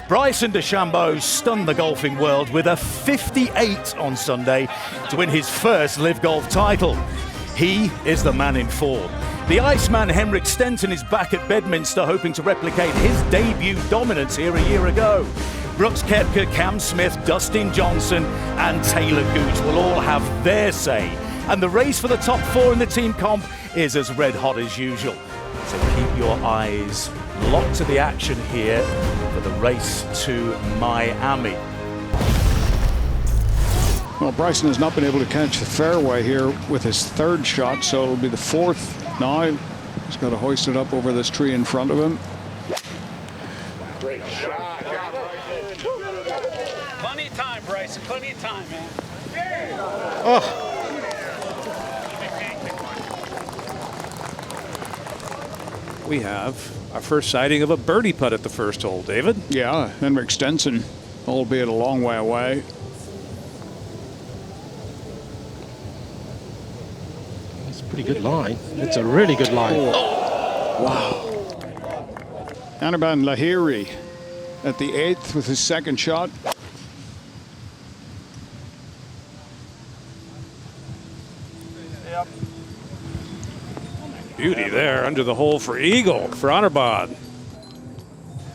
Bryson DeChambeau stunned the golfing world with a 58 on Sunday to win his first LIV Golf title. He is the man in form. The Iceman Henrik Stenson is back at Bedminster, hoping to replicate his debut dominance here a year ago. Brooks Koepka, Cam Smith, Dustin Johnson and Taylor Gooch will all have their say. And the race for the top four in the team comp is as red hot as usual. So keep your eyes locked to the action here for the race to Miami. Well, Bryson has not been able to catch the fairway here with his third shot, so it'll be the fourth now. He's got to hoist it up over this tree in front of him. Great shot. Plenty of time, Bryson. Plenty of time, man. Oh. We have our first sighting of a birdie putt at the first hole, David. Yeah, Henrik Stenson, albeit a long way away. It's a pretty good line. It's a really good line. Oh. Wow. Anirban Lahiri at the 8th with his second shot. Beauty there under the hole for eagle for Anirban.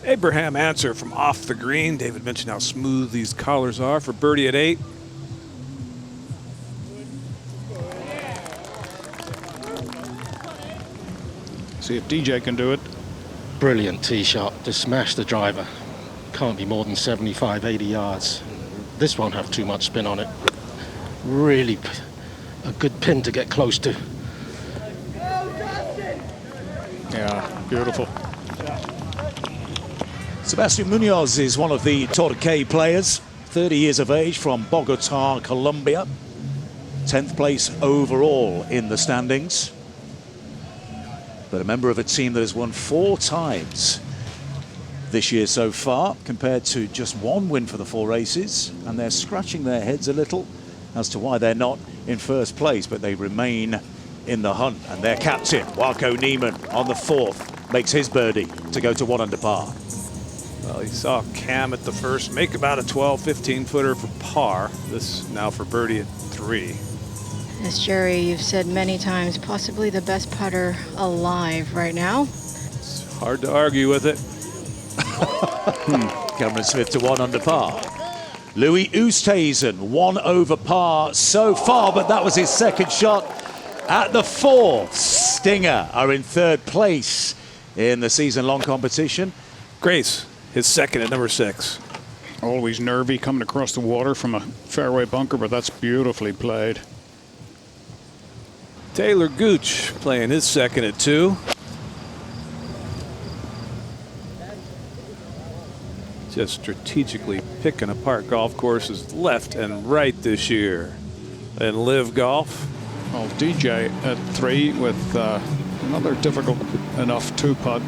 Abraham Answer from off the green. David mentioned how smooth these collars are for birdie at 8. See if DJ can do it. Brilliant tee shot to smash the driver. Can't be more than 75, 80 yards. This won't have too much spin on it. Really a good pin to get close to. Yeah, beautiful. Sebastian Munoz is one of the Torquay players, 30 years of age from Bogota, Colombia. 10th place overall in the standings. But a member of a team that has won 4 times this year so far, compared to just 1 win for the 4 races. And they're scratching their heads a little as to why they're not in first place, but they remain in the hunt. And their captain, Warco Neiman, on the 4th, makes his birdie to go to 1 under par. Well, he saw Cam at the first make about a 12, 15 footer for par. This now for birdie at 3. As Jerry, you've said many times, possibly the best putter alive right now. It's hard to argue with it. Cameron Smith to 1 under par. Louis Oosthuizen 1 over par so far, but that was his second shot at the 4th. Stinger are in 3rd place in the season-long competition. Grace, his second at number 6. Always nervy coming across the water from a fairway bunker, but that's beautifully played. Taylor Gooch playing his second at 2. Just strategically picking apart golf courses left and right this year. And LIV Golf. Well, DJ at 3 with another difficult enough 2-putt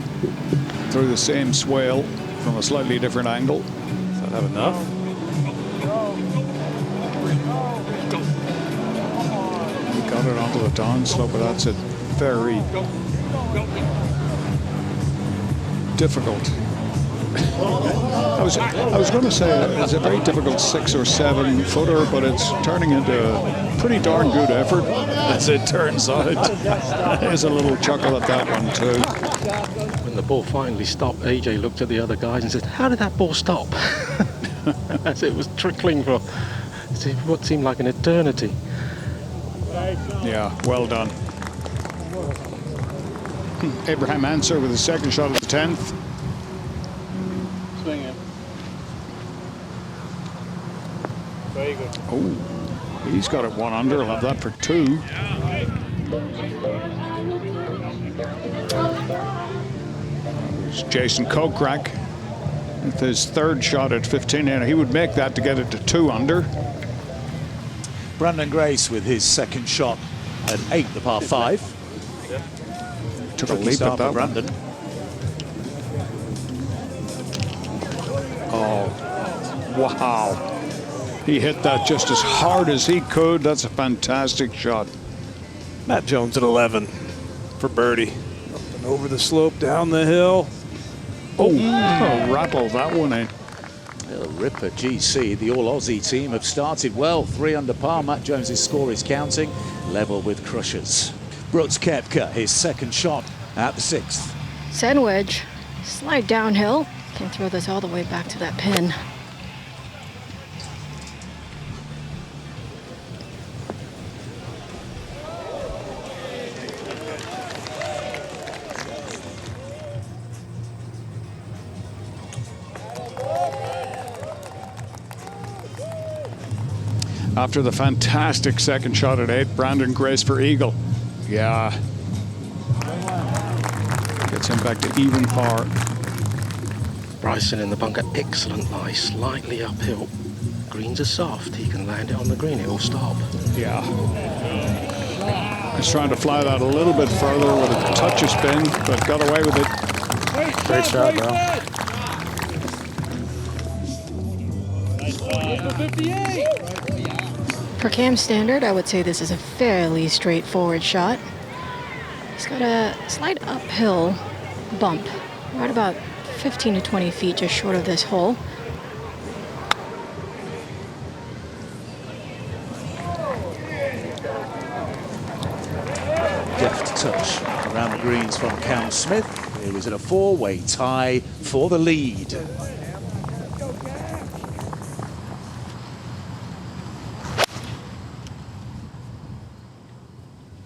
through the same swale from a slightly different angle. Does that have enough? He got it onto the downslope, but that's a very difficult. I was going to say it's a very difficult 6 or 7 footer, but it's turning into a pretty darn good effort as it turns out. There's a little chuckle at that one too. When the ball finally stopped, AJ looked at the other guys and said, "How did that ball stop?" As it was trickling for what seemed like an eternity. Yeah, well done. Abraham Answer with his second shot at the 10th. Swing it. Very good. Oh, he's got it 1 under. I'll have that for 2. There's Jason Kokrak with his 3rd shot at 15, and he would make that to get it to 2 under. Brandon Grace with his second shot at 8, the par 5. Took a leap at that Brandon. Oh, wow. He hit that just as hard as he could. That's a fantastic shot. Matt Jones at 11 for birdie. Up and over the slope, down the hill. Oh, rattle that one in. Little ripper GC, the all-Aussie team have started well. 3 under par. Matt Jones's score is counting. Level with Crushers. Brooks Koepka, his second shot at the 6th. Sand wedge. Slide downhill. Can throw this all the way back to that pin. After the fantastic second shot at 8, Brandon Grace for eagle. Yeah. Gets him back to even par. Bryson in the bunker, excellent lie, slightly uphill. Greens are soft, he can land it on the green, it will stop. Yeah. He's trying to fly that a little bit further with a touch of spin, but got away with it. Great shot, bro. For Cam standard, I would say this is a fairly straightforward shot. He's got a slight uphill bump, right about 15 to 20 feet just short of this hole. Deft touch around the greens from Cam Smith. It was in a 4-way tie for the lead.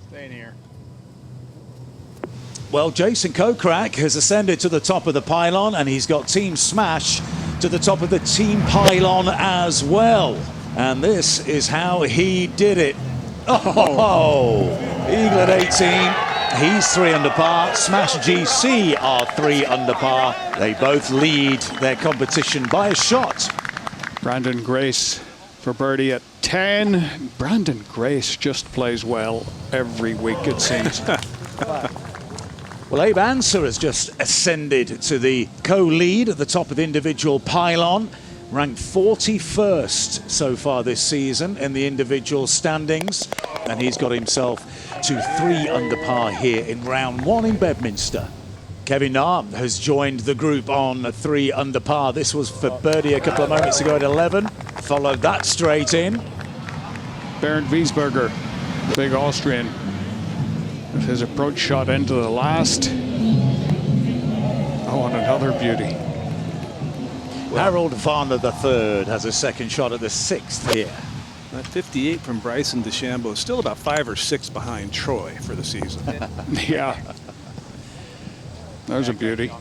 Staying here. Well, Jason Kokrak has ascended to the top of the pylon, and he's got Team Smash to the top of the team pylon as well. And this is how he did it. Oh, eagle at 18. He's 3 under par. Smash GC are 3 under par. They both lead their competition by a shot. Brandon Grace for birdie at 10. Brandon Grace just plays well every week, it seems. Well, Abe Answer has just ascended to the co-lead at the top of the individual pylon, ranked 41st so far this season in the individual standings, and he's got himself to 3 under par here in round 1 in Bedminster. Kevin Na has joined the group on 3 under par. This was for birdie a couple of moments ago at 11. Followed that straight in. Bernd Wiesberger, the big Austrian, with his approach shot into the last. Oh, and another beauty. Harold Varner III has a second shot at the 6th here. That 58 from Bryson DeChambeau is still about 5 or 6 behind Troy for the season. Yeah. There's a beauty.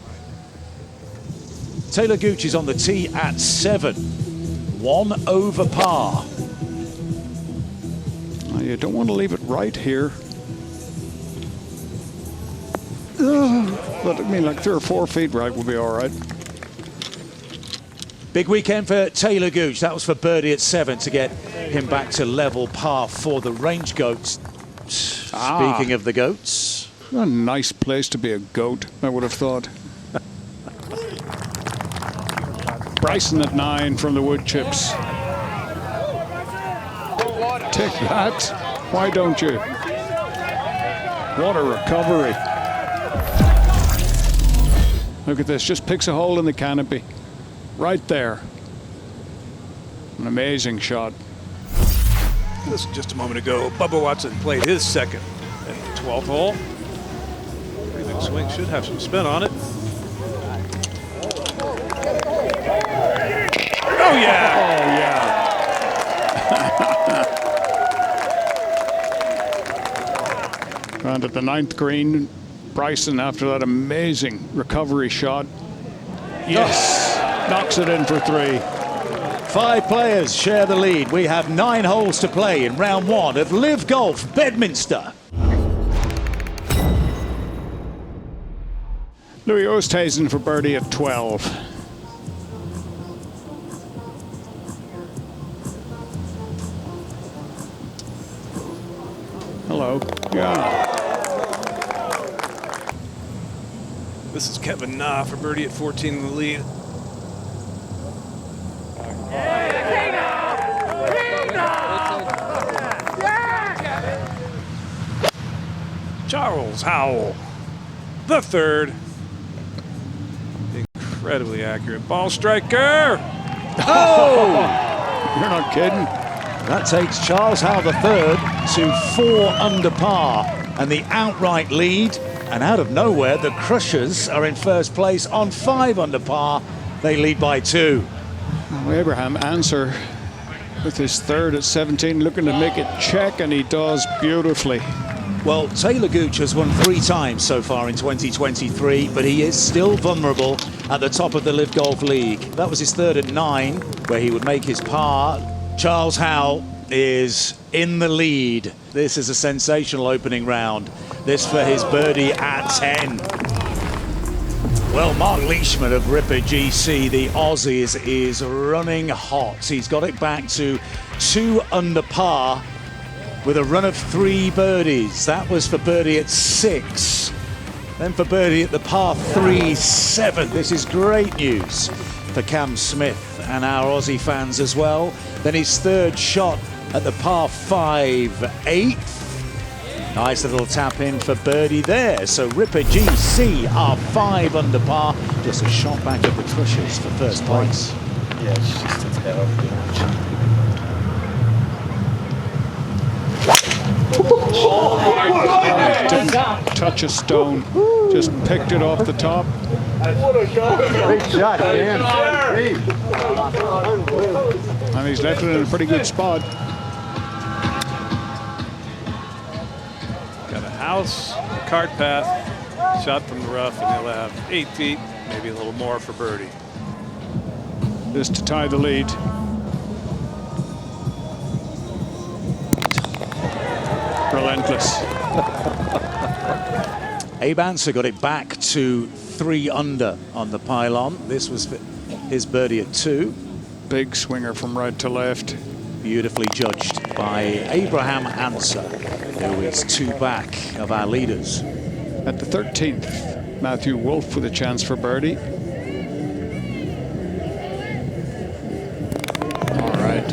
Taylor Gooch is on the tee at 7. 1 over par. Well, you don't want to leave it right here. But I mean, like 3 or 4 feet right will be all right. Big weekend for Taylor Gooch. That was for birdie at 7 to get him back to level par for the Range Goats. Speaking of the Goats. A nice place to be a goat, I would have thought. Bryson at 9 from the wood chips. Take that. Why don't you? What a recovery. Look at this, just picks a hole in the canopy. Right there. An amazing shot. Listen, just a moment ago, Bubba Watson played his second at the 12th hole. Pretty big swing, should have some spin on it. Oh, yeah! Oh, yeah. And at the 9th green, Bryson, after that amazing recovery shot, yes, knocks it in for 3. 5 players share the lead. We have 9 holes to play in round 1 of LIV Golf Bedminster. Louis Oosthuizen for birdie at 12. Hello. Yeah. This is Kevin Na for birdie at 14 in the lead. Charles Howell, the 3rd. Incredibly accurate ball striker. Oh! You're not kidding. That takes Charles Howell III to 4 under par and the outright lead. And out of nowhere, the Crushers are in first place on 5 under par. They lead by 2. Now, Abraham Answer with his third at 17, looking to make it check, and he does beautifully. Well, Taylor Gooch has won 3 times so far in 2023, but he is still vulnerable at the top of the LIV Golf League. That was his third at 9, where he would make his par. Charles Howell is in the lead. This is a sensational opening round. This for his birdie at 10. Well, Mark Leishman of Ripper GC, the Aussies, is running hot. He's got it back to 2 under par with a run of 3 birdies. That was for birdie at 6. Then for birdie at the par 3, 7. This is great news for Cam Smith and our Aussie fans as well. Then his third shot at the par 5, 8th. Nice little tap in for birdie there. So Ripper GC are 5 under par. Just a shot back of the Crushers for first place. Yeah, it's just a terrible match. Didn't touch a stone, just picked it off the top. Great shot, man. And he's left it in a pretty good spot. Got a house, a cart path, shot from the rough, and he'll have 8 feet, maybe a little more for birdie. This to tie the lead. Relentless. Abe Answer got it back to 3 under on the pylon. This was his birdie at 2. Big swinger from right to left. Beautifully judged by Abraham Answer, who is 2 back of our leaders. At the 13th, Matthew Wolf with a chance for birdie. All right.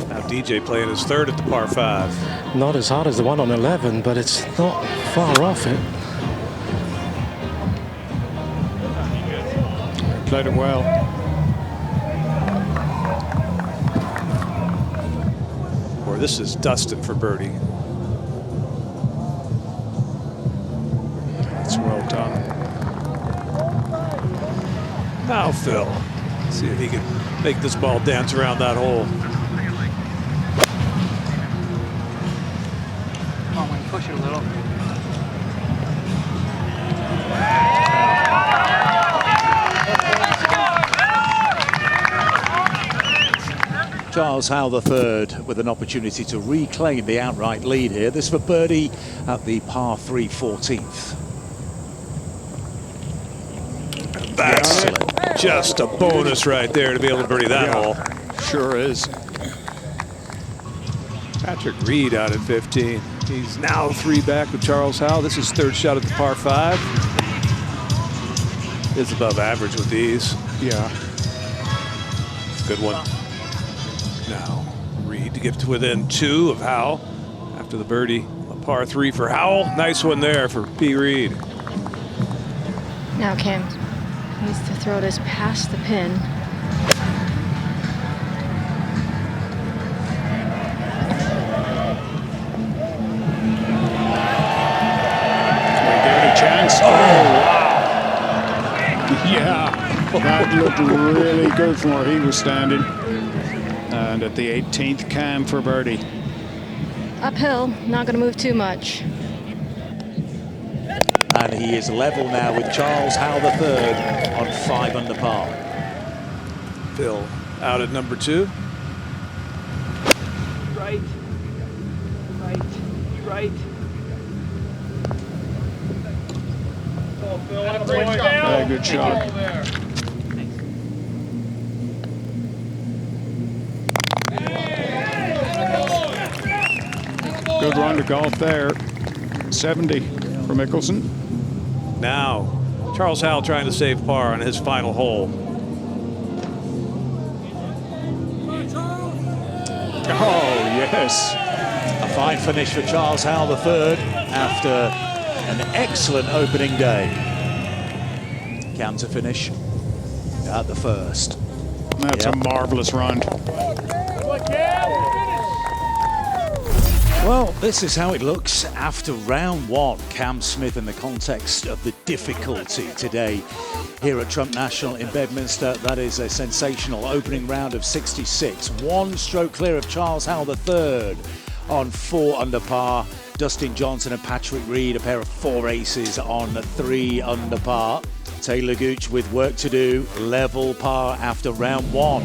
Now DJ playing his third at the par 5. Not as hard as the one on 11, but it's not far off it. Played it well. Or this is Dustin for birdie. That's well done. Now Phil, see if he can make this ball dance around that hole. Come on, Wayne, push it a little. Charles Howell III with an opportunity to reclaim the outright lead here. This for birdie at the par 3, 14th. That's Excellent. just a bonus right there to be able to birdie that hole. Sure is. Patrick Reed out at 15. He's now 3 back with Charles Howell. This is third shot at the par 5. Is above average with these. Yeah. Good one. Now Reed to get to within 2 of Howell after the birdie. A par 3 for Howell. Nice one there for P. Reed. Now Cam needs to throw this past the pin. Give it a chance. Oh, wow. Yeah, that looked really good from where he was standing. And at the 18th, Cam for birdie. Uphill, not going to move too much. And he is level now with Charles Howell III on 5 under par. Phil out at number 2. Right. Right. Right. Very good shot. Good round of golf there. 70 for Mickelson. Now Charles Howell trying to save par on his final hole. Oh, yes. A fine finish for Charles Howell III after an excellent opening day. Cam to finish at the first. That's a marvelous round. Well, this is how it looks after round one. Cam Smith, in the context of the difficulty today here at Trump National in Bedminster, that is a sensational opening round of 66. 1 stroke clear of Charles Howell III on 4 under par. Dustin Johnson and Patrick Reed, a pair of 4 aces on 3 under par. Taylor Gooch with work to do, level par after round one.